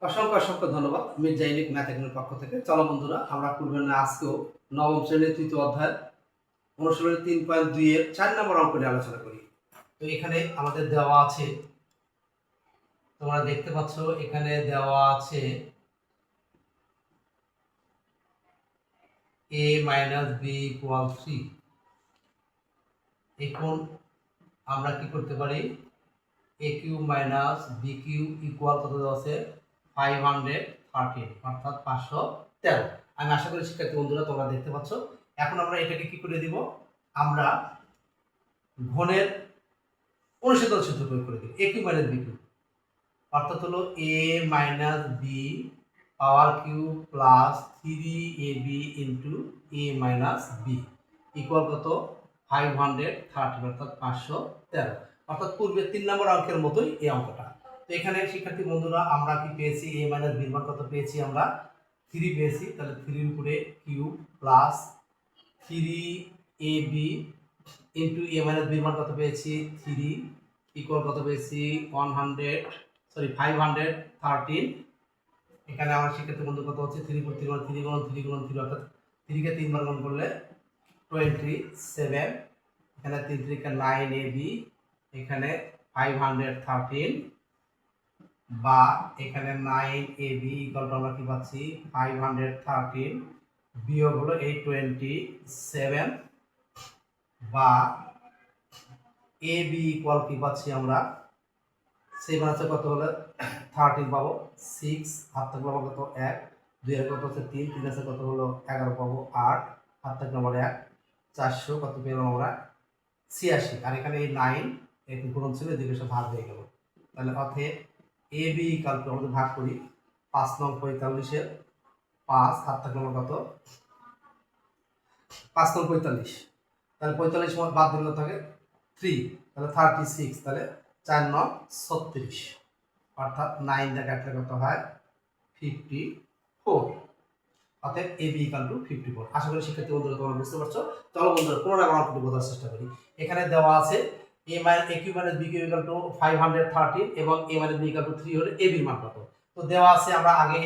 অসংখ্য অসংখ্য ধন্যবাদ মির্জা ইলিক ম্যাথ একাডেমির পক্ষ থেকে। চলো বন্ধুরা, আমরা পূর্বের না আজকেও নবম শ্রেণীর তৃতীয় অধ্যায় অনুশীলনী 3.2 এর 4 নম্বর অঙ্ক নিয়ে আলোচনা করি। তো এখানে আমাদের দেওয়া আছে, তোমরা দেখতে পাচ্ছ এখানে দেওয়া আছে a মাইনাস বি ইকুয়াল 3। এখন আমরা কি করতে পারি, a cube minus B cube equal কত দেওয়া আছে 513 অর্থাৎ 513। আমি আশা করি শিক্ষার্থী বন্ধুরা তোমরা দেখতে পাচ্ছ। এখন আমরা এটাকে কি করে দিব, আমরা ঘনের অনুসিদ্ধ সূত্র প্রয়োগ করে দিব। a cube minus B cube অর্থাৎ হলো a minus B power cube plus 3ab into a minus B equal কত 530 অর্থাৎ 513। অর্থাৎ পূর্বের 3 নম্বর অঙ্কের মতোই এই অঙ্কটা। তো এখানে শিক্ষার্থী বন্ধুরা আমরা কি পেয়েছি, a মাইনাস বি মান কত পেয়েছি, আমরা 3 পেয়েছি। তাহলে 3 এর উপরে cube plus 3ab into a minus B মান কত পেয়েছি 3 ইকুয়াল কত পেয়েছি 513। এখানে আমার শিক্ষার্থী বন্ধু কত হচ্ছে 3 গুণ 3 গুণ 3 গুণ 3 গুণ 3 অর্থাৎ 3 কে 3 বার গুণ করলে 27। এখানে 3 3 কে 9ab, এখানে 513 বা এখানে 9ab ইকুয়াল টু আমরা কি পাচ্ছি 513 বিয়োগ হলো 827 বা ab ইকুয়াল কি পাচ্ছি আমরা 7 আছে কত হলো 13 পাবো, 6 হাত থাকলে পাবো কত 1, 2 এর কত হচ্ছে 3, 3 আছে কত হলো 11 পাবো, 8 হাত থাকলে আমরা 1, 400 কত পেলাম আমরা 86। আর এখানে এই 9 একটু গুণন ছিল, এদিকে সব ভাগ হয়ে গেল। তাহলে অর্থে এ বি ইকুয়াল টু আমাদের ভাগ করি 5 নং 45 এর 5 হাত থাকলে আমরা কত 5 নং 45, তাহলে 45 বাদ দিলে থাকে 3, তাহলে 36, তাহলে 4 নং 36 অর্থাৎ 9 দিয়ে কাটলে কত হয় 54। অর্থাৎ এ বি ইকুয়াল টু 54। আশা করি শিক্ষার্থী বন্ধুরা তোমরা বুঝতে পারছো। চলো বন্ধুরা পুনরায় আমরা অঙ্কটি বোঝার চেষ্টা করি। এখানে দেওয়া আছে a cube minus B cube equal to 513 এবং a minus B equal to 3 হলে a বির মান কত। তো দেওয়া আছে, আমরা আগে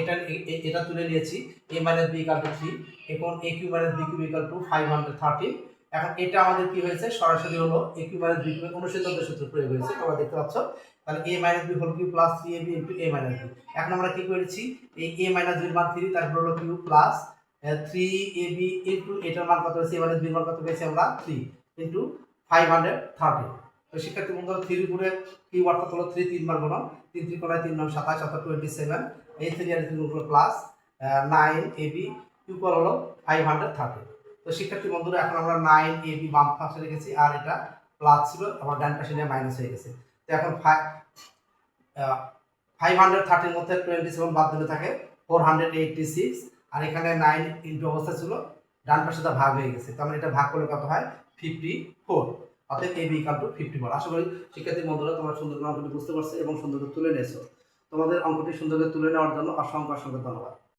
এটা তুলে নিয়েছি a minus B equal to 3, এখন a cube minus B cube equal to 513। এখন এটা আমাদের কি হয়েছে, সরাসরি হলো a cube minus B cube অনুসিদ্ধ সূত্র প্রয়োগ হয়েছে, তোমরা দেখতে পাচ্ছ। তাহলে a minus B whole cube plus 3ab into a minus B. এখন আমরা কি করেছি, এই a মাইনাস বির মান 3, তারপর হলো কিউব প্লাস 3ab ইনটু এটার মান কত হয়েছে, a মাইনাস বির মান কত পেয়েছি আমরা 3 ইনটু 513। তো শিক্ষার্থী বন্ধুরা 3 উপরে কিউব অর্থাৎ হলো 3 3 বার গুণন, 3 3 কোণায় 3 9 27 অর্থাৎ 27, এই 3 আর 3 গুণ প্লাস 9ab ইকুয়াল হলো 513। তো শিক্ষার্থী বন্ধুরা এখন আমরা 9ab বাম পাশে রেখেছি আর এটা প্লাস ছিল, আবার ডান পাশে নিয়ে মাইনাস হয়ে গেছে। তো এখন 513 মধ্যে 27 বাদ দিলে থাকে 486, আর এখানে 9 ইনটু অবস্থা ছিল, ডান পাশে তো ভাগ হয়ে গেছে, তার মানে এটা ভাগ করলে কত হয় 54। অর্থাৎ a b ইকুয়াল টু 54। আশা করি শিক্ষার্থী বন্ধুরা তোমরা সুন্দর করে অঙ্কটি বুঝতে পারছো এবং সুন্দর করে তুলে নিয়েছো। তোমাদের অঙ্কটি সুন্দর করে তুলে নেওয়ার জন্য অসংখ্য অসংখ্য ধন্যবাদ।